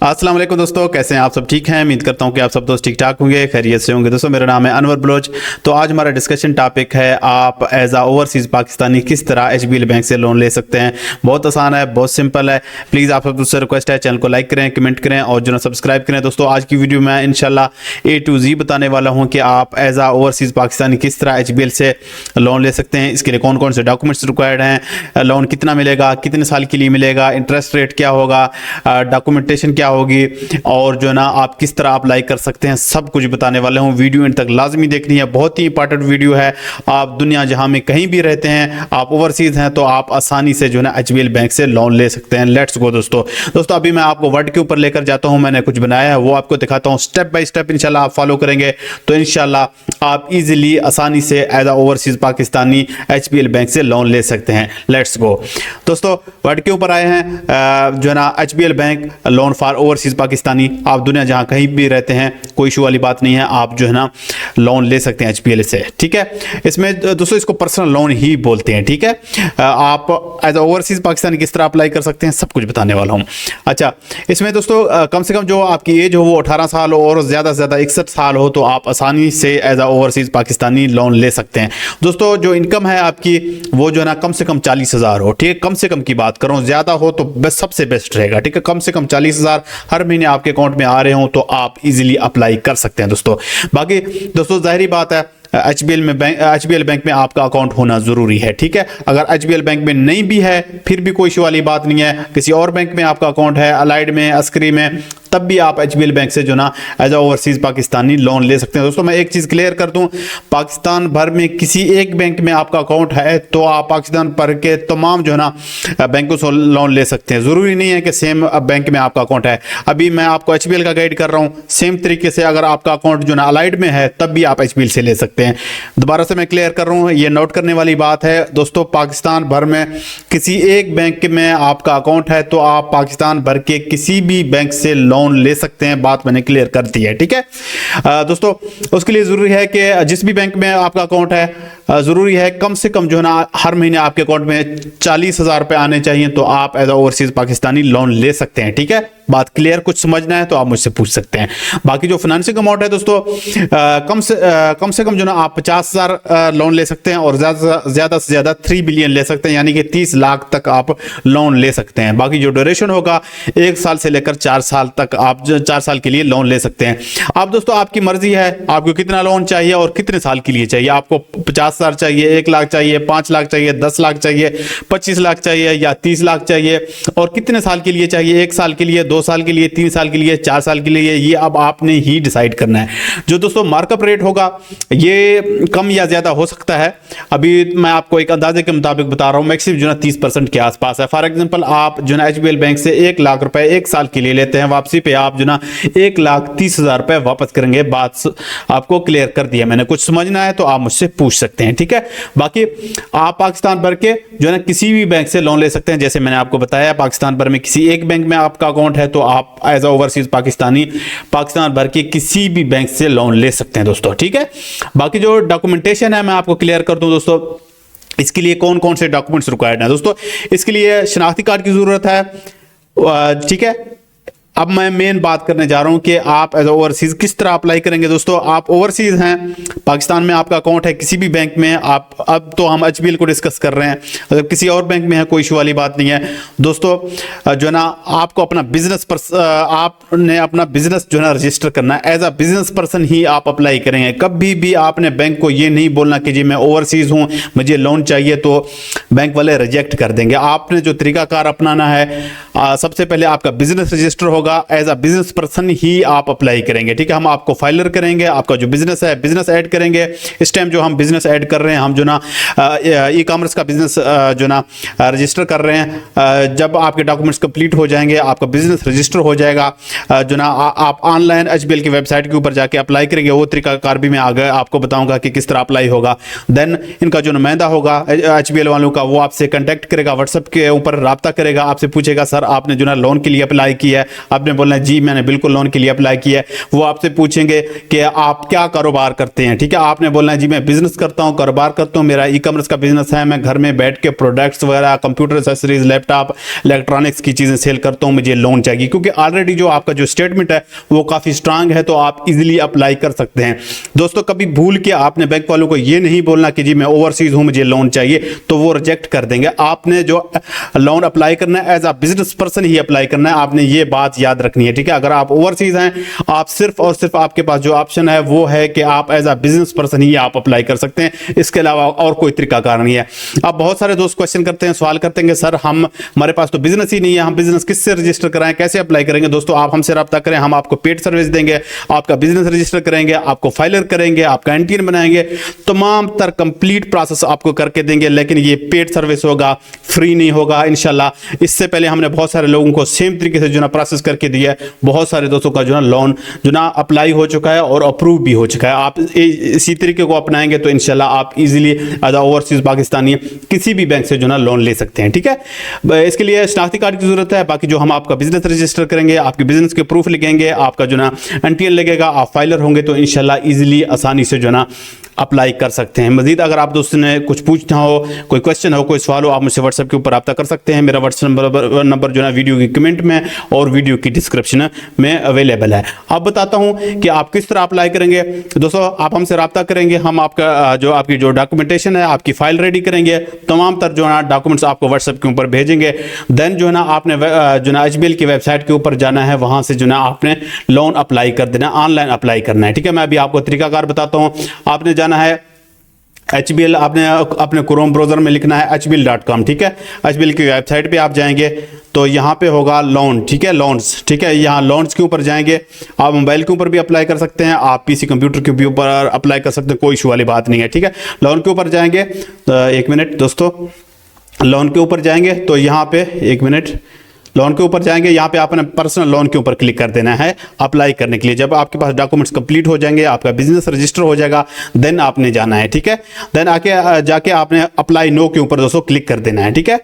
अस्सलाम वालेकुम दोस्तों, कैसे हैं आप सब? ठीक हैं? उम्मीद करता हूं कि आप सब दोस्त ठीक ठाक होंगे, खैरियत से होंगे। दोस्तों मेरा नाम है अनवर बलोच। तो आज हमारा डिस्कशन टॉपिक है आप एज आ ओवरसीज़ पाकिस्तानी किस तरह HBL बैंक से लोन ले सकते हैं। बहुत आसान है, बहुत सिंपल है। प्लीज़ आप सबसे रिक्वेस्ट है, चैनल को लाइक करें, कमेंट करें और जो ना सब्सक्राइब करें। दोस्तों आज की वीडियो में इंशाल्लाह A to Z बताने वाला हूँ कि आप एज आ ओवरसीज़ पाकिस्तानी किस तरह HBL से लोन ले सकते हैं। इसके लिए कौन कौन से डॉक्यूमेंट्स रिक्वायर्ड हैं, लोन कितना मिलेगा, कितने साल के लिए मिलेगा, इंटरेस्ट रेट क्या होगा, डॉक्यूमेंटेशन क्या होगी और जो ना आप किस तरह अप्लाई कर सकते हैं, सब कुछ बताने वाले हूँ। वीडियो इन तक लाजमी देखनी है, बहुत ही इंपॉर्टेंट वीडियो है। आप दुनिया जहां में कहीं भी रहते हैं, आप ओवरसीज हैं, तो आप आसानी से जो है HBL बैंक से लोन ले सकते हैं। लेट्स गो दोस्तों अभी मैं आपको वर्ड के ऊपर लेकर जाता हूं। मैंने कुछ बनाया है, वो आपको दिखाता हूं स्टेप बाय स्टेप। इंशाल्लाह आप फॉलो करेंगे तो इंशाल्लाह आप इजीली आसानी से एज आ ओवरसीज पाकिस्तानी HBL बैंक से लोन ले सकते हैं। लेट्स गो दोस्तों, वर्ड के ऊपर आए हैं जो है ना HBL bank loan for overseas Pakistani. आप दुनिया जहां कहीं भी रहते हैं, कोई इशू वाली बात नहीं है, आप जो है ना लोन ले सकते हैं HBL से। ठीक है, इसमें दोस्तों इसको पर्सनल लोन ही बोलते हैं। ठीक है, आप एज ओवरसीज पाकिस्तानी किस तरह अप्लाई कर सकते हैं, सब कुछ बताने वाला हूं। अच्छा, इसमें दोस्तों कम से कम जो आपकी एज हो वो 18 साल हो और ज़्यादा से ज़्यादा 61 साल हो, तो आप आसानी से एज आ ओवरसीज पाकिस्तानी लोन ले सकते हैं। दोस्तों जो इनकम है आपकी वो जो है ना कम से कम 40,000 हो। ठीक है, कम से कम की बात करूं, ज़्यादा हो तो बस सबसे बेस्ट रहेगा। ठीक है, कम से कम 40,000 हर महीने आपके अकाउंट में आ रहे हो तो आप इजीली अप्लाई कर सकते हैं दोस्तों। बाकी दोस्तों जाहिर बात है HBL बैंक में आपका अकाउंट होना जरूरी है। ठीक है, अगर HBL बैंक में नहीं भी है फिर भी कोई इशू वाली बात नहीं है। किसी और बैंक में आपका अकाउंट है, अलाइड में, अस्करी में, तब भी आप HBL बैंक से जो ना एज आ ओवरसीज पाकिस्तानी लोन ले सकते हैं। दोस्तों मैं एक चीज़ क्लियर कर दूं, पाकिस्तान भर में किसी एक बैंक में आपका अकाउंट है तो आप पाकिस्तान भर के तमाम जो है ना बैंकों से लोन ले सकते हैं। ज़रूरी नहीं है कि सेम बैंक में आपका अकाउंट है। अभी मैं आपको HBL का गाइड कर रहा हूँ, सेम तरीके से अगर आपका अकाउंट जो ना अलाइड में है तब भी आप HBL से ले सकते हैं। दोबारा से मैं क्लियर कर रहा हूँ, ये नोट करने वाली बात है दोस्तों। पाकिस्तान भर में किसी एक बैंक में आपका अकाउंट है तो आप पाकिस्तान भर के किसी भी बैंक से लोन ले सकते हैं। बात मैंने क्लियर कर दी है। ठीक है दोस्तों, उसके लिए जरूरी है कि जिस भी बैंक में आपका अकाउंट है जरूरी है कम से कम जो है ना हर महीने आपके अकाउंट में 40,000 रुपए आने चाहिए, तो आप एज आ ओवरसीज पाकिस्तानी लोन ले सकते हैं। ठीक है, बात क्लियर? कुछ समझना है तो आप मुझसे पूछ सकते हैं। बाकी जो फाइनेंशियल अमाउंट है दोस्तों कम से कम जो ना आप 50,000 लोन ले सकते हैं और ज्यादा से ज्यादा 3 बिलियन ले सकते हैं, यानी कि 30 लाख तक आप लोन ले सकते हैं। बाकी जो ड्यूरेशन होगा 1 साल से लेकर 4 साल तक, आप 4 साल के लिए लोन ले सकते हैं। आप दोस्तों आपकी मर्जी है आपको कितना लोन चाहिए और कितने साल के लिए चाहिए। आपको 50,000 चाहिए, 1 लाख चाहिए, 5 लाख चाहिए, 10 लाख चाहिए, 25 लाख चाहिए या 30 लाख चाहिए, और कितने साल के लिए चाहिए, 1 साल के लिए, 2 साल के लिए, 3 साल के लिए, 4 साल के लिए, ये अब आपने ही डिसाइड करना है। जो दोस्तों मार्कअप रेट होगा ये कम या ज्यादा हो सकता है। अभी मैं आपको एक अंदाजे के मुताबिक बता रहा हूं, मैक्सिमम जो ना 30% के आसपास है। फॉर एग्जांपल आप जो ना HBL बैंक से 1 लाख रुपए 1 साल के लिए लेते हैं, वापसी पे आप जो ना 1,30,000 रुपए वापस करेंगे। बात आपको क्लियर कर दिया मैंने। कुछ समझना है तो आप मुझसे पूछ सकते हैं। ठीक है, बाकी आप पाकिस्तान भर के जो है ना किसी भी बैंक से लोन ले सकते हैं। जैसे मैंने आपको बताया, पाकिस्तान भर में किसी एक बैंक में आपका अकाउंट है तो आप एज आ ओवरसीज पाकिस्तानी पाकिस्तान भर के किसी भी बैंक से लोन ले सकते हैं दोस्तों। ठीक है, बाकी जो डॉक्यूमेंटेशन है मैं आपको क्लियर कर दूं दोस्तों। इसके लिए कौन कौन से डॉक्यूमेंट्स रिक्वायर्ड हैं दोस्तों? इसके लिए शनाख्ती कार्ड की जरूरत है। ठीक है, अब मैं मेन बात करने जा रहा हूं कि आप एज ओवरसीज किस तरह अप्लाई करेंगे। दोस्तों आप ओवरसीज हैं, पाकिस्तान में आपका अकाउंट है किसी भी बैंक में, आप अब तो हम HBL को डिस्कस कर रहे हैं, अगर किसी और बैंक में है कोई इशू वाली बात नहीं है दोस्तों। जो ना आपको अपना आपने अपना बिजनेस जो है ना रजिस्टर करना है। एज अ बिजनेस पर्सन ही आप अप्लाई करेंगे। कभी भी आपने बैंक को ये नहीं बोलना कि जी मैं ओवरसीज हूं मुझे लोन चाहिए, तो बैंक वाले रिजेक्ट कर देंगे। आपने जो तरीकाकार अपनाना है, सबसे पहले आपका बिजनेस रजिस्टर होगा, एज अ बिजनेस पर्सन ही आप अप्लाई करेंगे। ठीक है, हम आपको फाइलर करेंगे, आपका जो बिजनेस है बिजनेस ऐड करेंगे। इस टाइम जो हम बिजनेस ऐड कर रहे हैं, हम जो ना ई-कॉमर्स का बिजनेस जो ना रजिस्टर कर रहे हैं। जब आपके डॉक्यूमेंट्स कंप्लीट हो जाएंगे, आपका बिजनेस रजिस्टर हो जाएगा, जो ना आप ऑनलाइन HBL की वेबसाइट के ऊपर जाके अप्लाई करेंगे। वो तरीकाकार भी मैं आगे आपको बताऊंगा कि किस तरह अप्लाई होगा। देन इनका जो नुमाइंदा होगा HBL वालों का, वो आपसे कांटेक्ट करेगा, व्हाट्सएप के ऊपर राब्ता करेगा, आपसे पूछेगा सर आपने जो ना लोन के लिए अप्लाई किया है, आपने बोलना है जी मैंने बिल्कुल लोन के लिए अप्लाई किया है। वो आपसे पूछेंगे कि आप क्या कारोबार करते हैं, ठीक है। आपने बोलना है जी मैं बिजनेस करता हूं, कारोबार करता हूं, मेरा ई-कॉमर्स का बिजनेस है, मैं घर में बैठ के प्रोडक्ट्स वगैरह, कंप्यूटर एक्सेसरीज, लैपटॉप, इलेक्ट्रॉनिक्स की चीजें सेल करता हूं, मुझे लोन चाहिए। क्योंकि ऑलरेडी जो आपका जो स्टेटमेंट है वो काफी स्ट्रांग है, तो आप इजीली अप्लाई कर सकते हैं। दोस्तों कभी भूल के आपने बैंक वालों को ये नहीं बोलना कि जी मैं ओवरसीज हूं मुझे लोन चाहिए, तो वो रिजेक्ट कर देंगे। आपने जो लोन अप्लाई करना है एज अ बिजनेस पर्सन ही अप्लाई करना है, आपने ये बात याद रखनी है, ठीक है। अगर आप ओवरसीज हैं, आप सिर्फ और सिर्फ आपके पास जो ऑप्शन है वो है कि आप एज अ बिजनेस पर्सन ही आप अप्लाई कर सकते हैं, इसके अलावा और कोई तरीकाकार नहीं है। अब बहुत सारे दोस्त क्वेश्चन करते हैं, सवाल करते हैं कि सर हमारे पास तो बिजनेस ही नहीं है, हम बिजनेस किससे रजिस्टर कराएं, कैसे अप्लाई करेंगे। दोस्तों आप हमसे रब्ता करें, हम आपको पेड सर्विस देंगे, आपका बिजनेस रजिस्टर करेंगे, आपको फाइलर करेंगे, आपका एनटीएन बनाएंगे, तमाम तर कंप्लीट प्रोसेस आपको करके देंगे। लेकिन ये पेड सर्विस होगा, फ्री नहीं होगा इंशाल्लाह। इससे पहले हमने बहुत सारे लोगों को सेम तरीके से जो ना प्रोसेस करके दिया है, बहुत सारे दोस्तों का जो ना लोन जो ना अप्लाई हो चुका है और अप्रूव भी हो चुका है। आप इसी तरीके को अपनाएंगे तो इंशाल्लाह आप इजीली एज ओवरसीज पाकिस्तानी किसी भी बैंक से जो ना लोन ले सकते हैं, ठीक है। इसके लिए शनाख्ती कार्ड की जरूरत है, बाकी जो हम आपका बिजनेस रजिस्टर करेंगे, आपके बिजनेस के प्रूफ लिखेंगे, आपका जो ना एनटीएन लगेगा, आप फाइलर होंगे, तो इंशाल्लाह इजीली आसानी से जो ना अप्लाई कर सकते हैं। मजीद अगर आप दोस्तों ने कुछ पूछना हो, कोई क्वेश्चन हो, कोई सवाल हो, आप मुझसे व्हाट्सएप के ऊपर रब्ता कर सकते हैं। मेरा व्हाट्सएप नंबर जो है वीडियो की कमेंट में और वीडियो की डिस्क्रिप्शन में अवेलेबल है। अब बताता हूं कि आप किस तरह अप्लाई करेंगे। दोस्तों आप हमसे रब्ता करेंगे, हम आपकी जो डॉक्यूमेंटेशन है, आपकी फाइल रेडी करेंगे, तमाम तर जो है डॉक्यूमेंट्स आपको व्हाट्सएप के ऊपर भेजेंगे। देन जो है ना आपने जो है एचबीएल की वेबसाइट के ऊपर जाना है, वहां से जो है आपने लोन अप्लाई कर देना, ऑनलाइन अप्लाई करना है, ठीक है। मैं अभी आपको तरीकाकार बताता हूं। आपने जाना है HBL, आपने अपने क्रोम ब्राउजर में लिखना है hbl.com, ठीक है। HBL की वेबसाइट पे आप जाएंगे तो यहाँ पे होगा लोन, ठीक है, लोन्स, ठीक है। यहाँ लोन्स के ऊपर जाएंगे, आप मोबाइल के ऊपर भी अप्लाई कर सकते हैं, आप पीसी कंप्यूटर के भी ऊपर अप्लाई कर सकते हैं, कोई इशू वाली बात नहीं है, ठीक है। लोन के ऊपर जाएंगे तो एक मिनट दोस्तों, लोन के ऊपर जाएंगे तो यहाँ पे एक मिनट, लोन के ऊपर जाएंगे, यहाँ पे आपने पर्सनल लोन के ऊपर क्लिक कर देना है अप्लाई करने के लिए। जब आपके पास डॉक्यूमेंट्स कंप्लीट हो जाएंगे, आपका बिजनेस रजिस्टर हो जाएगा, देन आपने जाना है, ठीक है। देन आके जाके आपने अप्लाई नो के ऊपर दोस्तों क्लिक कर देना है, ठीक है।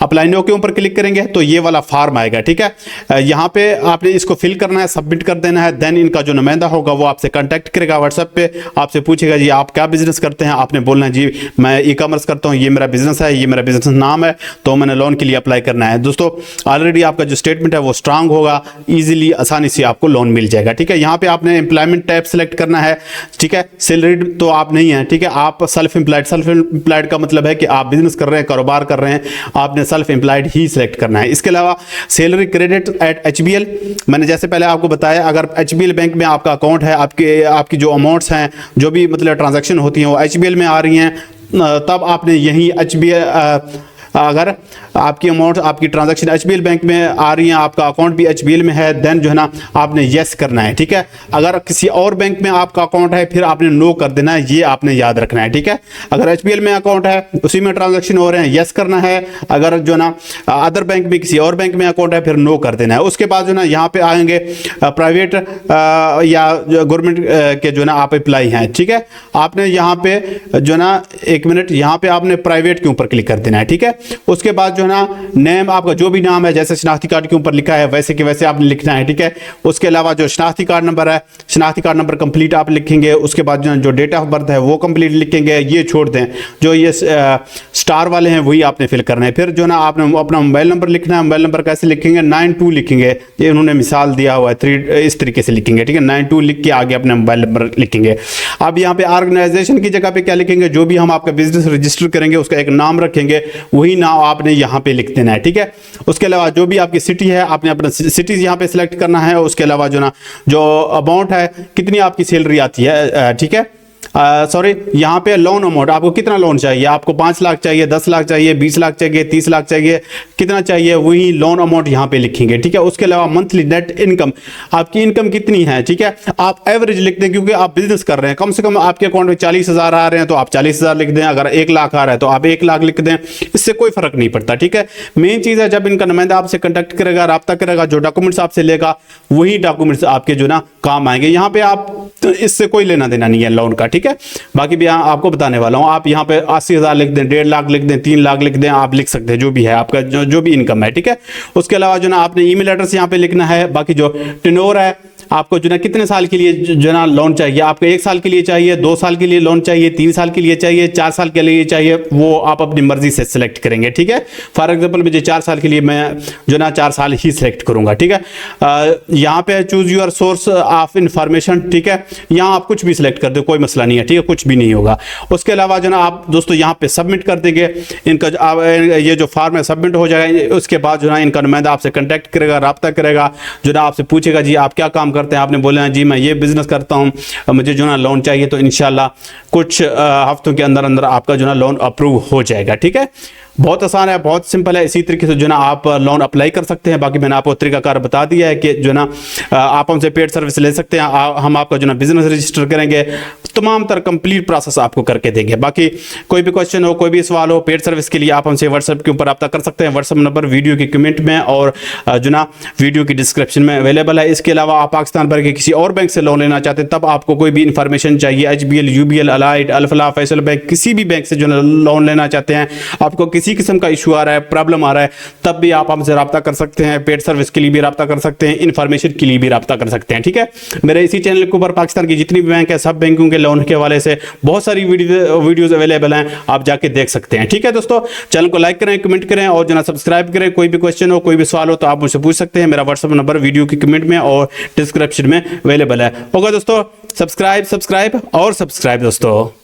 अप्लाई नो के ऊपर क्लिक करेंगे तो ये वाला फॉर्म आएगा, ठीक है। यहाँ पे आपने इसको फिल करना है, सबमिट कर देना है। देन इनका जो नुमाइंदा होगा वो आपसे कांटेक्ट करेगा व्हाट्सएप पे, आपसे पूछेगा जी आप क्या बिजनेस करते हैं। आपने बोलना है जी मैं ई-कॉमर्स करता हूँ, ये मेरा बिजनेस है, ये मेरा बिजनेस नाम है, तो मैंने लोन के लिए अप्लाई करना है। दोस्तों ऑलरेडी आपका जो स्टेटमेंट है वो स्ट्रांग होगा, ईजिली आसानी से आपको लोन मिल जाएगा, ठीक है। यहाँ पे आपने एम्प्लॉयमेंट टाइप सेलेक्ट करना है, ठीक है। सैलरीड तो आप नहीं है, ठीक है, आप सेल्फ एम्प्लॉयड का मतलब है कि आप बिजनेस कर रहे हैं, कारोबार कर रहे हैं, आपने सेल्फ एम्प्लॉयड ही सिलेक्ट करना है। इसके अलावा सैलरी क्रेडिट एट HBL, मैंने जैसे पहले आपको बताया, अगर HBL बैंक में आपका अकाउंट है, आपकी जो अमाउंट्स हैं, जो भी मतलब ट्रांजैक्शन होती हैं वो HBL में आ रही हैं, तब आपने यही HBL अगर आपकी अमाउंट, आपकी ट्रांजैक्शन HBL बैंक में आ रही है, आपका अकाउंट भी HBL में है, देन जो है ना आपने यस करना है, ठीक है। अगर किसी और बैंक में आपका अकाउंट है फिर आपने नो कर देना है, ये आपने याद रखना है, ठीक है। अगर HBL में अकाउंट है, उसी में ट्रांजैक्शन हो रहे हैं, यस करना है। अगर जो ना अदर बैंक में, किसी और बैंक में अकाउंट है, फिर नो कर देना है। उसके बाद जो ना यहाँ पे आएंगे प्राइवेट या गवर्नमेंट के जो ना आप अप्लाई हैं, ठीक है। आपने यहाँ पे जो ना एक मिनट, यहाँ पे आपने प्राइवेट के ऊपर क्लिक कर देना है, ठीक है। उसके बाद जो है ना नेम, आपका जो भी नाम है, जैसे शनाख्ती कार्ड के ऊपर लिखा है वैसे के वैसे आपने लिखना है, ठीक है। उसके अलावा जो शनाख्ती कार्ड नंबर है, शनाख्ती कार्ड नंबर कंप्लीट आप लिखेंगे। उसके बाद जो डेट ऑफ बर्थ है वो कंप्लीट लिखेंगे, ये छोड़ दें, जो ये स्टार वाले हैं वही आपने फिल करना है। फिर जो ना आपने अपना मोबाइल नंबर लिखना है। मोबाइल नंबर कैसे लिखेंगे, 92 लिखेंगे, ये उन्होंने मिसाल दिया हुआ है 3, इस तरीके से लिखेंगे, ठीक है। 92 लिख के आगे अपना मोबाइल नंबर लिखेंगे। अब यहाँ पे ऑर्गेनाइजेशन की जगह पे क्या लिखेंगे, जो भी हम आपका बिजनेस रजिस्टर करेंगे उसका एक नाम रखेंगे, वही नाम आपने यहाँ पे लिख देना है, ठीक है। उसके अलावा जो भी आपकी सिटी है, आपने अपना सिटीज यहाँ पे सिलेक्ट करना है। उसके अलावा जो ना जो अमाउंट है, कितनी आपकी सैलरी आती है, ठीक है। सॉरी, यहाँ पे लोन अमाउंट, आपको कितना लोन चाहिए, आपको 5 लाख चाहिए, 10 लाख चाहिए, 20 लाख चाहिए, 30 लाख चाहिए, कितना चाहिए, वही लोन अमाउंट यहाँ पे लिखेंगे, ठीक है। उसके अलावा मंथली नेट इनकम, आपकी इनकम कितनी है, ठीक है। आप एवरेज लिख दें, क्योंकि आप बिजनेस कर रहे हैं, कम से कम आपके अकाउंट में 40,000 आ रहे हैं तो आप 40,000 लिख दें। अगर 1 लाख आ रहा है तो आप 1 लाख लिख दें, इससे कोई फर्क नहीं पड़ता, ठीक है। मेन चीज़ है जब इनका नुमाइंदा आपसे कंटेक्ट करेगा, रब्ता करेगा, जो डॉक्यूमेंट्स आपसे लेगा वही डॉक्यूमेंट्स आपके जो ना काम आएंगे। यहाँ पे आप तो इससे कोई लेना देना नहीं है लोन का, ठीक है। बाकी भी यहाँ आपको बताने वाला हूँ। आप यहाँ पे 80,000 लिख दें, 1.5 लाख लिख दें, 3 लाख लिख दें, आप लिख सकते हैं, जो भी है आपका जो भी इनकम है, ठीक है। उसके अलावा जो ना आपने ईमेल एड्रेस यहाँ पे लिखना है। बाकी जो टेन्योर है, आपको जो ना कितने साल के लिए जो ना लोन चाहिए, आपको 1 साल के लिए चाहिए, 2 साल के लिए लोन चाहिए, 3 साल के लिए चाहिए, 4 साल के लिए चाहिए, वो आप अपनी मर्जी से सिलेक्ट करेंगे, ठीक है। फॉर एग्जांपल मुझे 4 साल के लिए मैं जो ना 4 साल ही सिलेक्ट करूंगा, ठीक है। यहाँ पे choose your source of information, ठीक है। यहाँ आप कुछ भी सिलेक्ट कर दो, कोई मसला नहीं है, ठीक है, कुछ भी नहीं होगा। उसके अलावा जो ना आप दोस्तों यहाँ पे सबमिट कर देंगे इनका, ये जो फॉर्म है सबमिट हो जाएगा। उसके बाद जो ना इनका नुमाइंदा आपसे कंटेक्ट करेगा, रब्ता करेगा, जो ना आपसे पूछेगा जी आप क्या काम करते हैं। आपने बोले जी मैं ये बिजनेस करता हूँ, मुझे जो ना लोन चाहिए, तो इंशाल्लाह कुछ हफ्तों के अंदर अंदर आपका जो ना लोन अप्रूव हो जाएगा, ठीक है। बहुत आसान है, बहुत सिंपल है। इसी तरीके से जो ना आप लोन अप्लाई कर सकते हैं। बाकी मैंने आपको तरीकाकार बता दिया है कि जो ना आप हमसे पेड सर्विस ले सकते हैं। हम आपका जो ना बिजनेस रजिस्टर करेंगे, तमाम तरह कंप्लीट प्रोसेस आपको करके देंगे। बाकी कोई भी क्वेश्चन हो, कोई भी सवाल हो, पेड सर्विस के लिए आप हमसे व्हाट्सएप के ऊपर रब्ता कर सकते हैं। व्हाट्सएप नंबर वीडियो की कमेंट में और जो ना वीडियो की डिस्क्रिप्शन में अवेलेबल है। इसके अलावा आप पाकिस्तान भर के किसी और बैंक से लोन लेना चाहते हैं, तब आपको कोई भी इंफॉर्मेशन चाहिए, HBL, UBL, Allied, Alfalah, Faysal bank, किसी भी बैंक से जो ना लोन लेना चाहते हैं, आपको किसी किस्म का इशू आ रहा है, प्रॉब्लम आ रहा है, तब भी आप हमसे रब्ता कर सकते हैं। पेड सर्विस के लिए भी रब्ता कर सकते हैं, इंफॉर्मेशन के लिए भी रब्ता कर सकते हैं, ठीक है। मेरे इसी चैनल के ऊपर पाकिस्तान की जितनी भी बैंक है, सब बैंकों के लोन के हवाले से बहुत सारी वीडियोस अवेलेबल हैं, आप जाके देख सकते हैं, ठीक है। दोस्तों चैनल को लाइक करें, कमेंट करें और जो ना सब्सक्राइब करें। कोई भी क्वेश्चन हो, कोई भी सवाल हो, तो आप मुझसे पूछ सकते हैं। मेरा व्हाट्सएप नंबर वीडियो की कमेंट में और डिस्क्रिप्शन में अवेलेबल है। होगा दोस्तों, सब्सक्राइब और सब्सक्राइब दोस्तों।